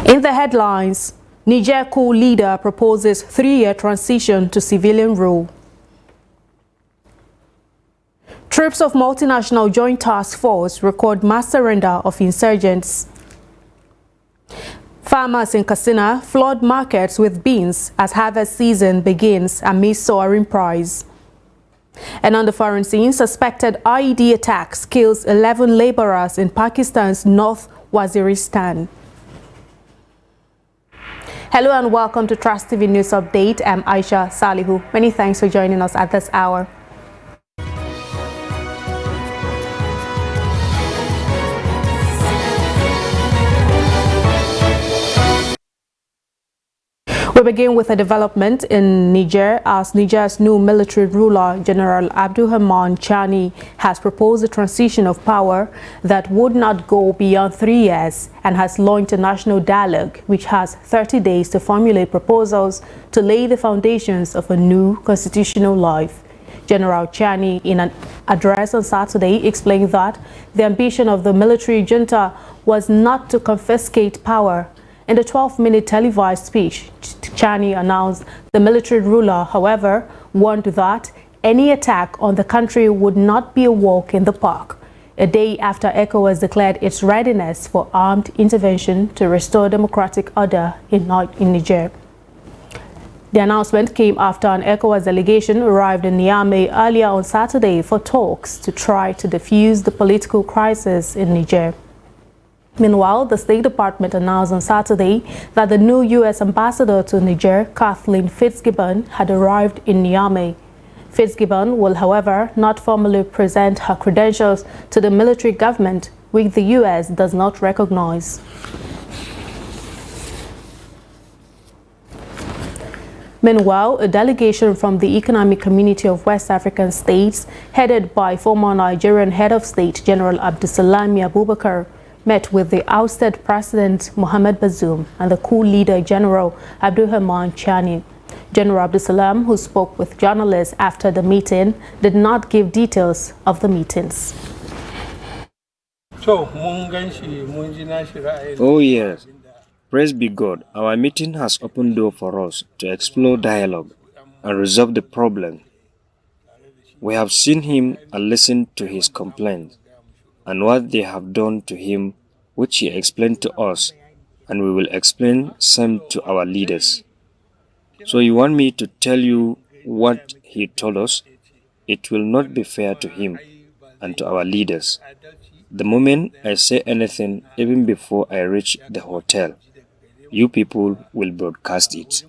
In the headlines, Niger coup leader proposes 3-year transition to civilian rule. Troops of multinational joint task force record mass surrender of insurgents. Farmers in Katsina flood markets with beans as harvest season begins amid soaring price. And on the foreign scene, suspected IED attacks kills 11 laborers in Pakistan's North Waziristan. Hello and welcome to Trust TV News Update. I'm Aisha Salihu. Many thanks for joining us at this hour. We begin with a development in Niger as Niger's new military ruler, General Abdurrahman Chani, has proposed a transition of power that would not go beyond 3 years and has launched a national dialogue which has 30 days to formulate proposals to lay the foundations of a new constitutional life. General Chani, in an address on Saturday, explained that the ambition of the military junta was not to confiscate power. In the 12-minute televised speech, Chani announced the military ruler, however, warned that any attack on the country would not be a walk in the park, a day after ECOWAS declared its readiness for armed intervention to restore democratic order in Niger. The announcement came after an ECOWAS delegation arrived in Niamey earlier on Saturday for talks to try to defuse the political crisis in Niger. Meanwhile, the State Department announced on Saturday that the new U.S. ambassador to Niger, Kathleen Fitzgibbon, had arrived in Niamey. Fitzgibbon will, however, not formally present her credentials to the military government, which the U.S. does not recognize. Meanwhile, a delegation from the Economic Community of West African States, headed by former Nigerian head of state General Abdulsalami Abubakar, met with the ousted President Mohamed Bazoum and the coup leader General Abdurrahman Chani. General Abdulsalam, who spoke with journalists after the meeting, did not give details of the meetings. Oh yes, praise be God, our meeting has opened door for us to explore dialogue and resolve the problem. We have seen him and listened to his complaints and what they have done to him, which he explained to us, and we will explain same to our leaders. So you want me to tell you what he told us? It will not be fair to him and to our leaders. The moment I say anything, even before I reach the hotel, you people will broadcast it.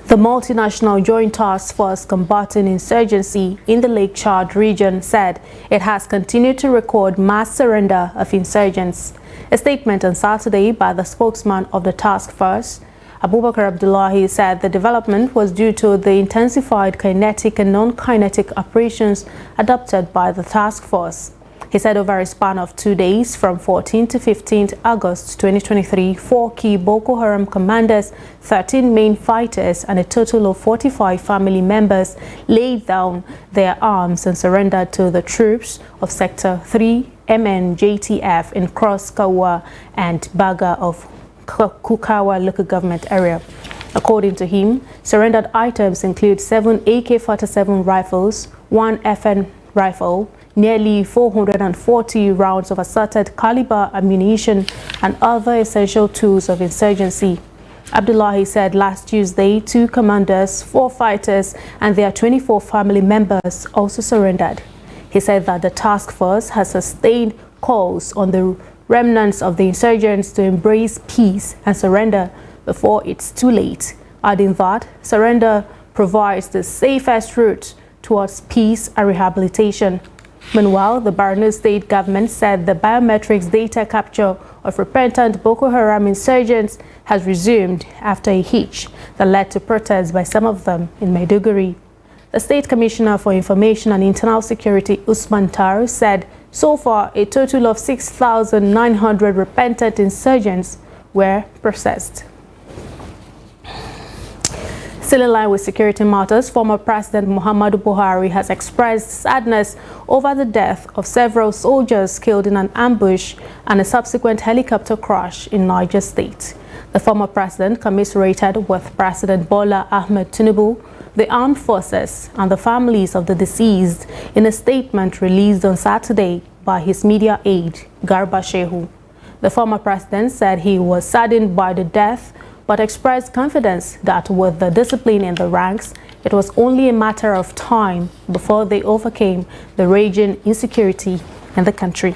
The multinational joint task force combating insurgency in the Lake Chad region said it has continued to record mass surrender of insurgents. A statement on Saturday by the spokesman of the task force, Abubakar Abdullahi, said the development was due to the intensified kinetic and non-kinetic operations adopted by the task force. He said over a span of 2 days, from 14 to 15 August 2023, 4 key Boko Haram commanders, 13 main fighters, and a total of 45 family members laid down their arms and surrendered to the troops of Sector 3 MNJTF in Cross Kawa and Baga of Kukawa local government area. According to him, surrendered items include 7 AK-47 rifles, 1 FN rifle, nearly 440 rounds of assorted caliber ammunition, and other essential tools of insurgency. Abdullahi said last Tuesday 2 commanders, 4 fighters, and their 24 family members also surrendered. He said that the task force has sustained calls on the remnants of the insurgents to embrace peace and surrender before it's too late, adding that surrender provides the safest route towards peace and rehabilitation. Meanwhile, the Borno state government said the biometrics data capture of repentant Boko Haram insurgents has resumed after a hitch that led to protests by some of them in Maiduguri. The State Commissioner for Information and Internal Security, Usman Tar, said so far a total of 6,900 repentant insurgents were processed. Still in line with security matters, former President Muhammadu Buhari has expressed sadness over the death of several soldiers killed in an ambush and a subsequent helicopter crash in Niger State. The former president commiserated with President Bola Ahmed Tinubu, the armed forces, and the families of the deceased in a statement released on Saturday by his media aide, Garba Shehu. The former president said he was saddened by the death, but expressed confidence that with the discipline in the ranks, it was only a matter of time before they overcame the raging insecurity in the country.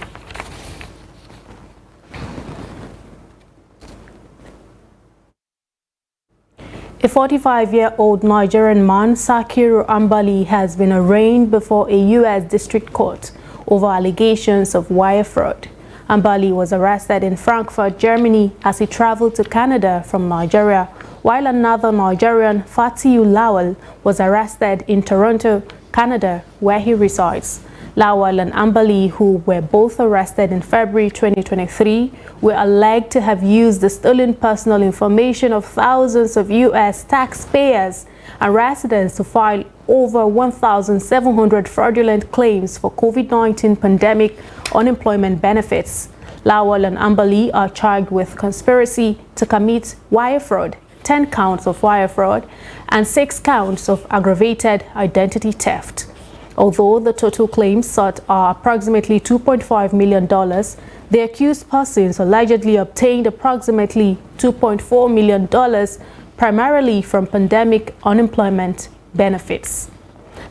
A 45-year-old Nigerian man, Sakiru Ambali, has been arraigned before a U.S. district court over allegations of wire fraud. Ambali was arrested in Frankfurt, Germany, as he traveled to Canada from Nigeria, while another Nigerian, Fatiu Lawal, was arrested in Toronto, Canada, where he resides. Lawal and Ambali, who were both arrested in February 2023, were alleged to have used the stolen personal information of thousands of U.S. taxpayers and residents to file over 1,700 fraudulent claims for COVID-19 pandemic unemployment benefits. Lawal and Ambali are charged with conspiracy to commit wire fraud, 10 counts of wire fraud, and 6 counts of aggravated identity theft. Although the total claims sought are approximately $2.5 million, the accused persons allegedly obtained approximately $2.4 million, primarily from pandemic unemployment benefits.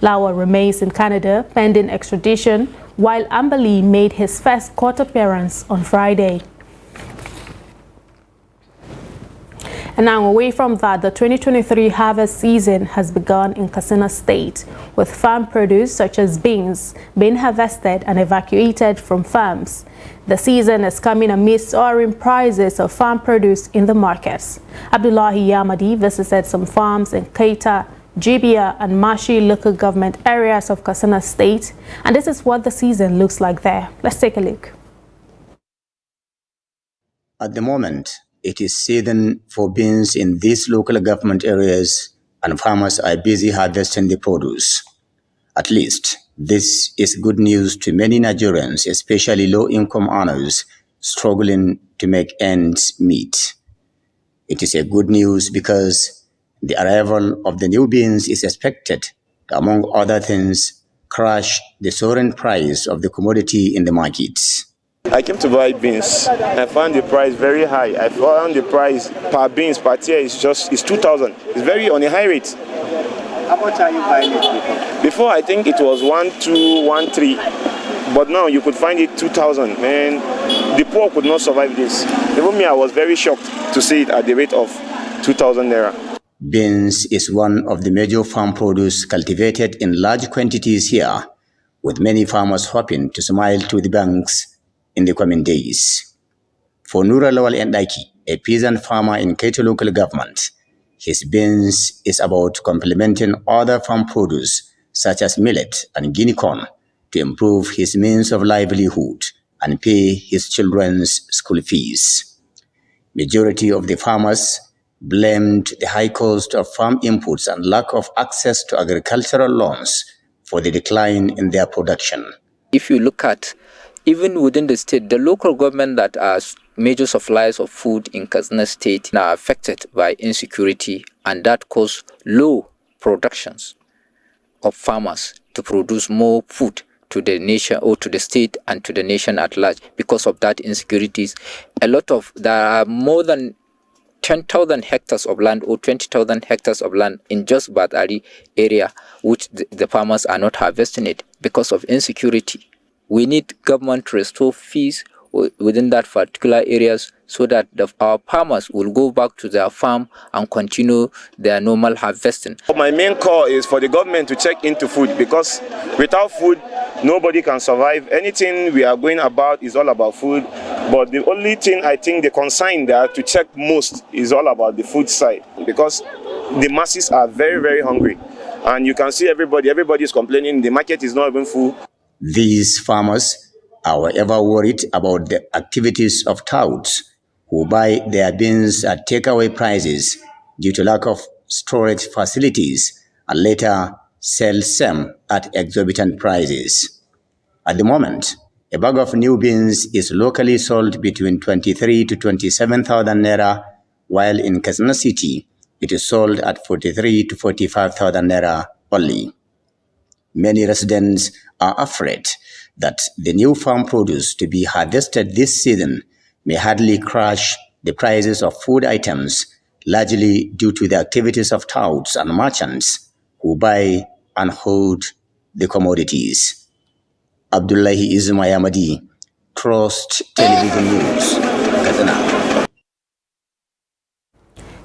Lawal remains in Canada pending extradition, while Ambali made his first court appearance on Friday. And now, away from that, the 2023 harvest season has begun in Katsina State, with farm produce such as beans being harvested and evacuated from farms. The season is coming amidst soaring prices of farm produce in the markets. Abdullahi Yamadi visited some farms in Keita, Jibia, and Mashi local government areas of Katsina State, and this is what the season looks like there. Let's take a look. At the moment, it is season for beans in these local government areas, and farmers are busy harvesting the produce. At least, this is good news to many Nigerians, especially low-income earners struggling to make ends meet. It is a good news because the arrival of the new beans is expected to, among other things, crush the soaring price of the commodity in the markets. I came to buy beans. I found the price very high. I found the price per beans per tier is 2,000. It's very on a high rate. How much are you buying it before? Before I think it was 1,200, 1,300, but now you could find it 2,000. And the poor could not survive this. Even me, I was very shocked to see it at the rate of 2,000 naira. Beans is one of the major farm produce cultivated in large quantities here, with many farmers hoping to smile to the banks in the coming days. For Nura Lawal Endaki, a peasant farmer in Keita local government, his beans is about complementing other farm produce such as millet and guinea corn to improve his means of livelihood and pay his children's school fees. Majority of the farmers blamed the high cost of farm inputs and lack of access to agricultural loans for the decline in their production. If you look at even within the state, the local government that are major suppliers of food in Katsina State are affected by insecurity, and that causes low productions of farmers to produce more food to the nation or to the state and to the nation at large. Because of that insecurities, there are more than 10,000 hectares of land or 20,000 hectares of land in just Badari area, which the farmers are not harvesting it because of insecurity. We need government to restore fees within that particular areas so that our farmers will go back to their farm and continue their normal harvesting. My main call is for the government to check into food, because without food, nobody can survive. Anything we are going about is all about food. But the only thing I think the concern there to check most is all about the food side, because the masses are very, very hungry. And you can see everybody is complaining, the market is not even full. These farmers are however worried about the activities of touts who buy their beans at takeaway prices due to lack of storage facilities and later sell some at exorbitant prices. At the moment, a bag of new beans is locally sold between 23 to 27,000 naira, while in Katsina City, it is sold at 43 to 45,000 naira only. Many residents are afraid that the new farm produce to be harvested this season may hardly crash the prices of food items, largely due to the activities of touts and merchants who buy and hold the commodities. Abdullahi Ismayamadi, Trust Television News, Katsina.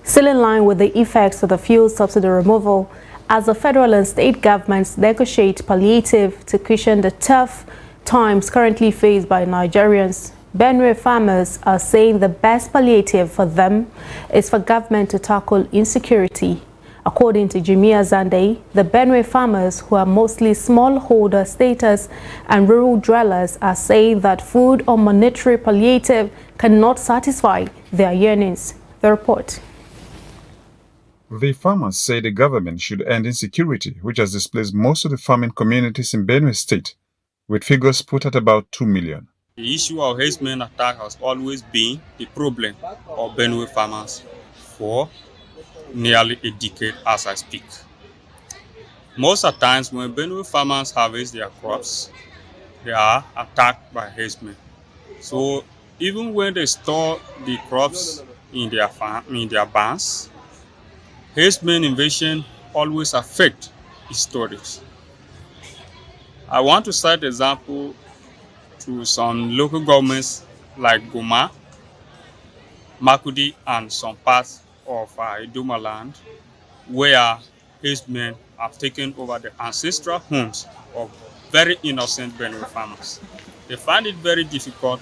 Still in line with the effects of the fuel subsidy removal, as the federal and state governments negotiate palliative to cushion the tough times currently faced by Nigerians, Benue farmers are saying the best palliative for them is for government to tackle insecurity. According to Jimmy Azande, the Benue farmers, who are mostly smallholder status and rural dwellers, are saying that food or monetary palliative cannot satisfy their yearnings. The report. The farmers say the government should end insecurity, which has displaced most of the farming communities in Benue State, with figures put at about 2 million. The issue of herdsmen attack has always been the problem of Benue farmers for nearly a decade as I speak. Most of the times when Benue farmers harvest their crops, they are attacked by herdsmen. So even when they store the crops in their barns, herdsmen invasion always affect the storage. I want to cite an example to some local governments like Goma, Makudi, and some parts of Idoma land, where herdsmen have taken over the ancestral homes of very innocent Benue farmers. They find it very difficult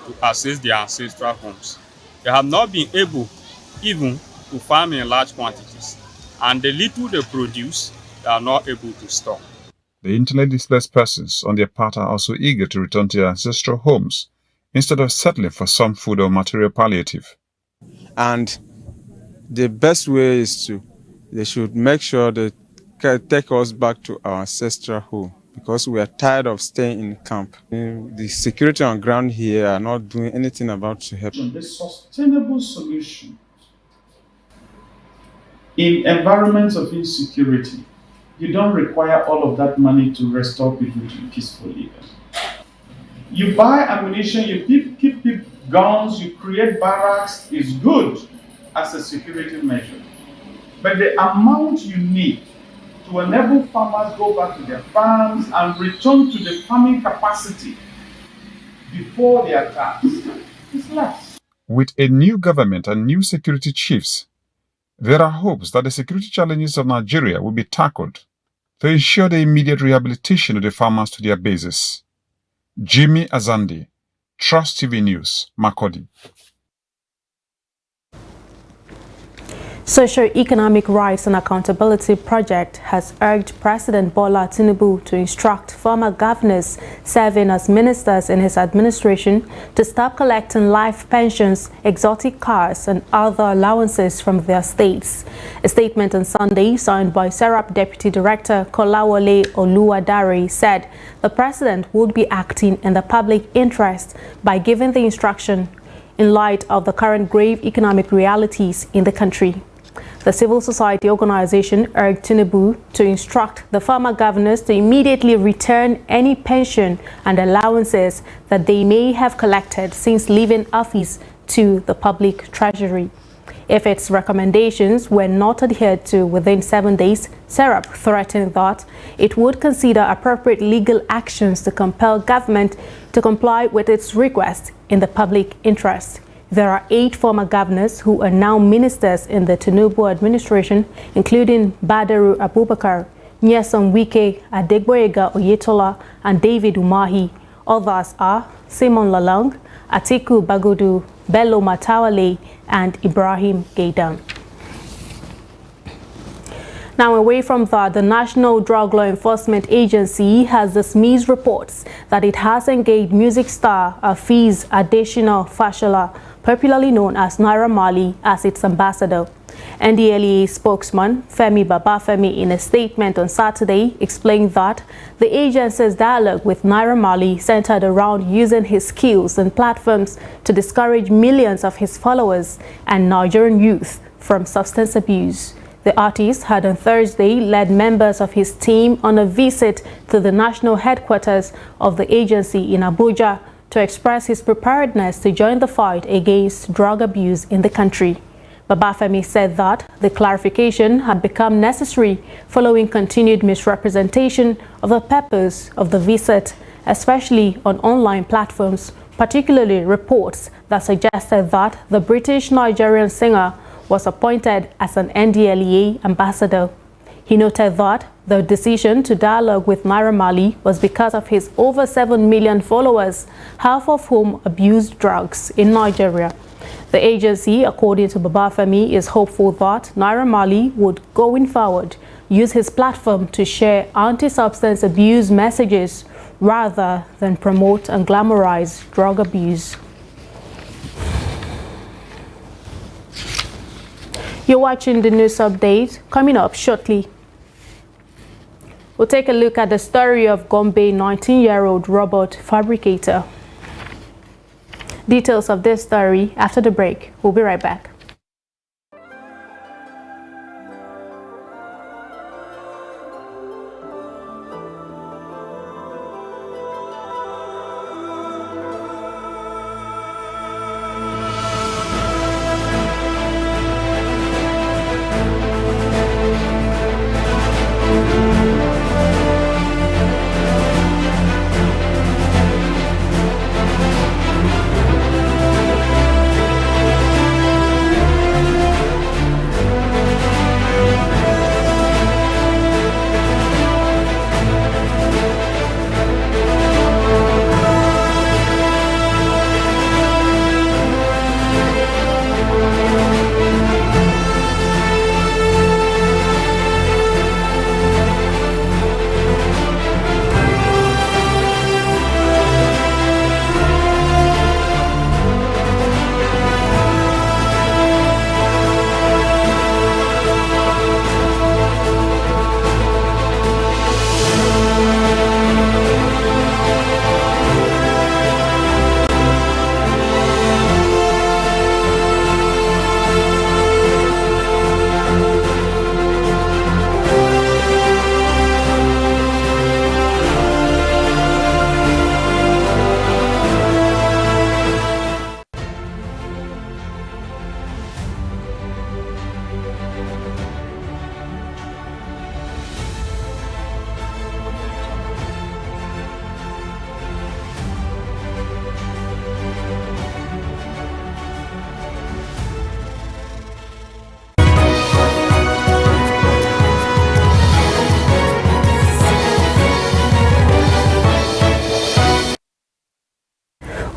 to access their ancestral homes. They have not been able even to farm in large quantities, and the little they produce, they are not able to store. The internally displaced persons on their part are also eager to return to their ancestral homes instead of settling for some food or material palliative. And the best way is they should make sure they take us back to our ancestral home, because we are tired of staying in camp. The security on ground here are not doing anything about to help. The sustainable solution in environments of insecurity, you don't require all of that money to restore people to peaceful living. You buy ammunition, you keep guns, you create barracks, is good as a security measure. But the amount you need to enable farmers go back to their farms and return to the farming capacity before the attacks is less. With a new government and new security chiefs, there are hopes that the security challenges of Nigeria will be tackled to ensure the immediate rehabilitation of the farmers to their bases. Jimmy Azande, Trust TV News, Makurdi. Socio-Economic Rights and Accountability Project has urged President Bola Tinubu to instruct former governors serving as ministers in his administration to stop collecting life pensions, exotic cars, and other allowances from their states. A statement on Sunday signed by Serap Deputy Director Kolawole Oluwadare said the president would be acting in the public interest by giving the instruction in light of the current grave economic realities in the country. The civil society organization urged Tinubu to instruct the former governors to immediately return any pension and allowances that they may have collected since leaving office to the public treasury. If its recommendations were not adhered to within 7 days, Serap threatened that it would consider appropriate legal actions to compel government to comply with its request in the public interest. There are 8 former governors who are now ministers in the Tinubu administration, including Badaru Abubakar, Nyesom Wike, Adegboyega Oyetola, and David Umahi. Others are Simon Lalong, Atiku Bagudu, Bello Matawale, and Ibrahim Gaidam. Now, away from that, the National Drug Law Enforcement Agency has dismissed reports that it has engaged music star Afiz Adesina Fashola, popularly known as Naira Marley, as its ambassador. NDLEA spokesman Femi Babafemi, in a statement on Saturday, explained that the agency's dialogue with Naira Marley centered around using his skills and platforms to discourage millions of his followers and Nigerian youth from substance abuse. The artist had on Thursday led members of his team on a visit to the national headquarters of the agency in Abuja to express his preparedness to join the fight against drug abuse in the country. Babafemi said that the clarification had become necessary following continued misrepresentation of the purpose of the visit, especially on online platforms, particularly reports that suggested that the British-Nigerian singer was appointed as an NDLEA ambassador. He noted that the decision to dialogue with Naira Marley was because of his over 7 million followers, half of whom abused drugs in Nigeria. The agency, according to Babafemi, is hopeful that Naira Marley would, going forward, use his platform to share anti-substance abuse messages rather than promote and glamorize drug abuse. You're watching the news update. Coming up shortly, we'll take a look at the story of Gombe 19-year-old robot fabricator. Details of this story after the break. We'll be right back.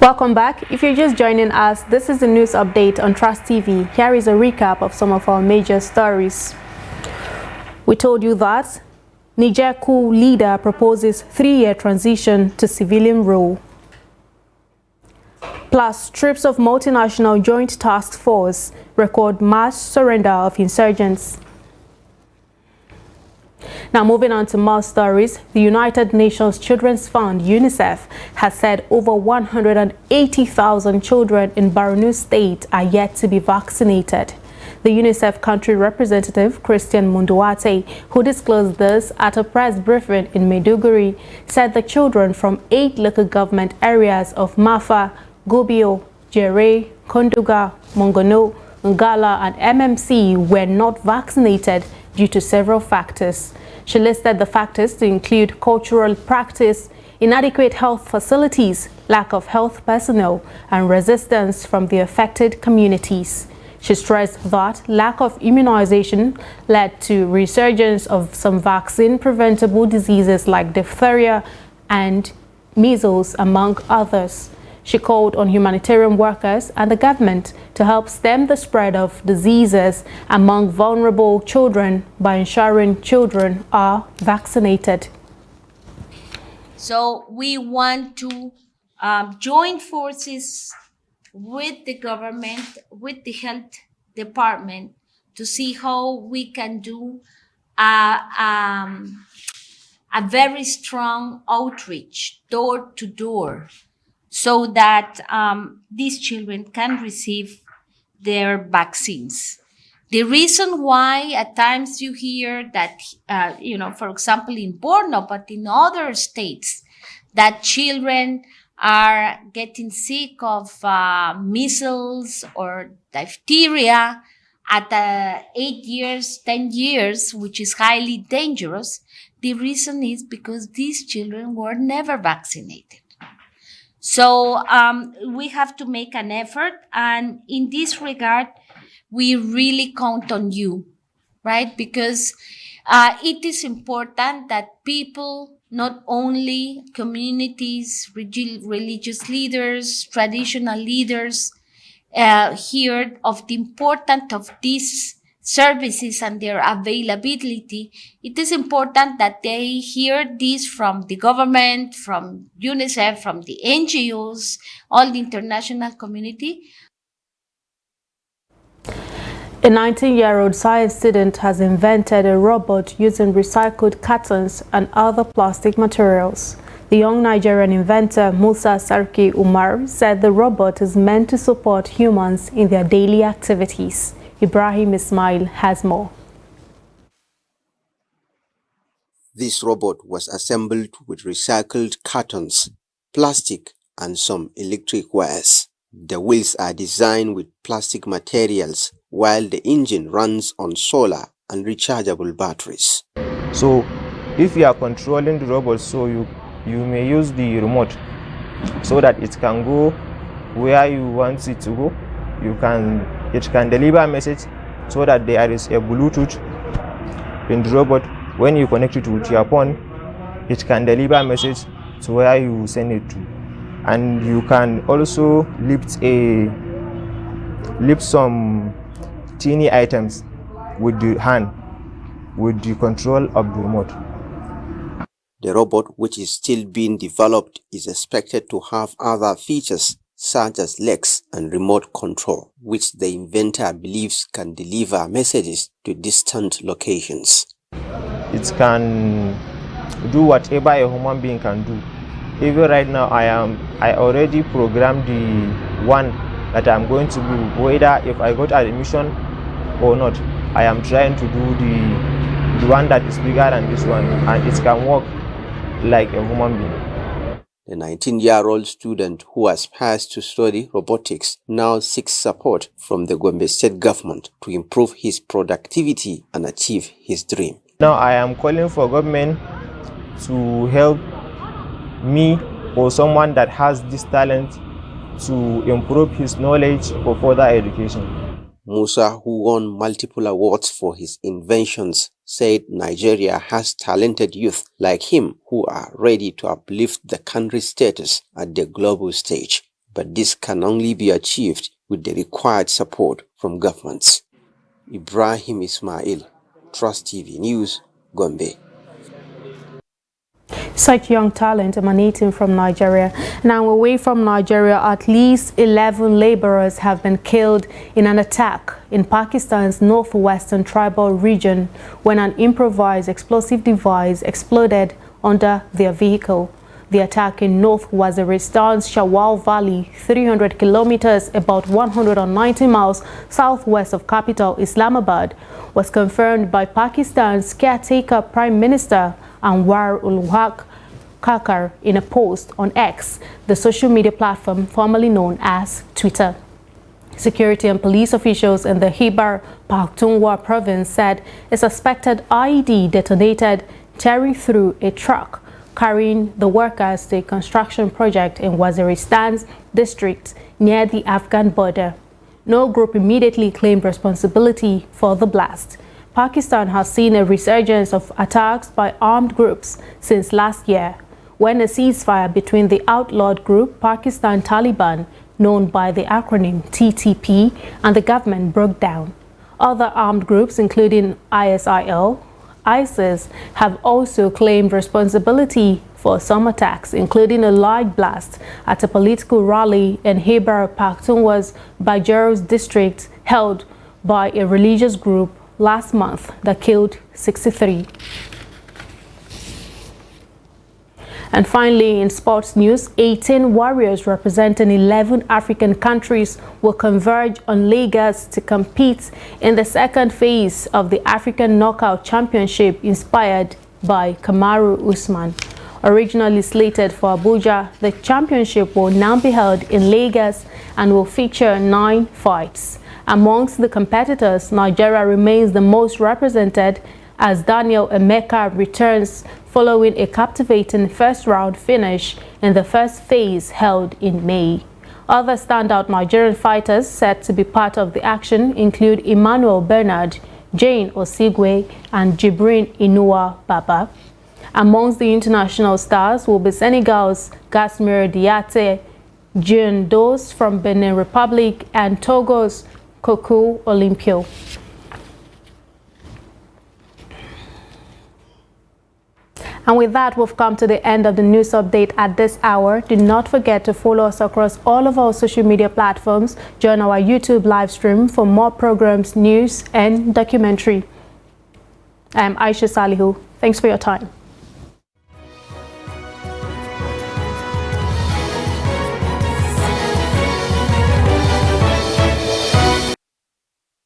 Welcome back. If you're just joining us, this is the news update on Trust TV. Here is a recap of some of our major stories. We told you that Niger coup leader proposes 3-year transition to civilian rule. Plus, troops of multinational joint task force record mass surrender of insurgents. Now, moving on to more stories, the United Nations Children's Fund, UNICEF, has said over 180,000 children in Borno State are yet to be vaccinated. The UNICEF country representative, Christian Munduate, who disclosed this at a press briefing in Maiduguri, said the children from 8 local government areas of Mafa, Gobio, Jere, Konduga, Mongono, Ngala, and MMC were not vaccinated due to several factors. She listed the factors to include cultural practice, inadequate health facilities, lack of health personnel, and resistance from the affected communities. She stressed that lack of immunization led to resurgence of some vaccine-preventable diseases like diphtheria and measles, among others. She called on humanitarian workers and the government to help stem the spread of diseases among vulnerable children by ensuring children are vaccinated. So we want to join forces with the government, with the health department, to see how we can do a very strong outreach, door to door, so that these children can receive their vaccines. The reason why at times you hear that, for example, in Borno, but in other states, that children are getting sick of measles or diphtheria at 8 years, 10 years, which is highly dangerous. The reason is because these children were never vaccinated. So we have to make an effort. And in this regard, we really count on you, right? Because it is important that people, not only communities, religious leaders, traditional leaders, hear of the importance of these services and their availability. It is important that they hear this from the government, from UNICEF, from the NGOs, all the international community. A 19-year-old science student has invented a robot using recycled cartons and other plastic materials. The young Nigerian inventor Musa Sarki Umar said the robot is meant to support humans in their daily activities. Ibrahim Ismail has more. This robot was assembled with recycled cartons, plastic, and some electric wires. The wheels are designed with plastic materials, while the engine runs on solar and rechargeable batteries. So, if you are controlling the robot, so you may use the remote so that it can go where you want it to go. It can deliver a message so that there is a Bluetooth in the robot. When you connect it with your phone, it can deliver a message to where you send it to. And you can also lift some teeny items with the hand, with the control of the remote. The robot, which is still being developed, is expected to have other features such as legs and remote control, which the inventor believes can deliver messages to distant locations. It can do whatever a human being can do. Even right now, I already programmed the one that I'm going to do, whether if I got admission or not. I am trying to do the one that is bigger than this one, and it can work like a human being. The 19-year-old student who aspires to study robotics now seeks support from the Gombe State government to improve his productivity and achieve his dream. Now I am calling for government to help me or someone that has this talent to improve his knowledge for further education. Musa, who won multiple awards for his inventions, said Nigeria has talented youth like him who are ready to uplift the country's status at the global stage. But this can only be achieved with the required support from governments. Ibrahim Ismail, Trust TV News, Gombe. Such young talent emanating from Nigeria. Now away from Nigeria, at least 11 laborers have been killed in an attack in Pakistan's northwestern tribal region when an improvised explosive device exploded under their vehicle. The attack in North Waziristan's Shawal Valley, 300 kilometers, about 190 miles southwest of capital Islamabad, was confirmed by Pakistan's caretaker Prime Minister Anwar-ul-Haq Kakar in a post on X, the social media platform formerly known as Twitter. Security and police officials in the Khyber Pakhtunkhwa province said a suspected IED detonated, tearing through a truck carrying the workers to a construction project in Waziristan's district near the Afghan border. No group immediately claimed responsibility for the blast. Pakistan has seen a resurgence of attacks by armed groups since last year, when a ceasefire between the outlawed group Pakistan Taliban, known by the acronym TTP, and the government broke down. Other armed groups, including ISIL, ISIS, have also claimed responsibility for some attacks, including a large blast at a political rally in Khyber Pakhtunkhwa's Bajaur district held by a religious group last month that killed 63. And finally, in sports news, 18 warriors representing 11 African countries will converge on Lagos to compete in the second phase of the African Knockout Championship inspired by Kamaru Usman. Originally slated for Abuja, the championship will now be held in Lagos and will feature 9 fights. Amongst the competitors, Nigeria remains the most represented as Daniel Emeka returns following a captivating first-round finish in the first phase held in May. Other standout Nigerian fighters set to be part of the action include Emmanuel Bernard, Jane Osigwe, and Jibrin Inuwa Baba. Amongst the international stars will be Senegal's Gasmir Diate, Jean Dos from Benin Republic, and Togo's Koku Olympio. And with that, we've come to the end of the news update at this hour. Do not forget to follow us across all of our social media platforms. Join our YouTube live stream for more programs, news, and documentary. I'm Aisha Salihu. Thanks for your time.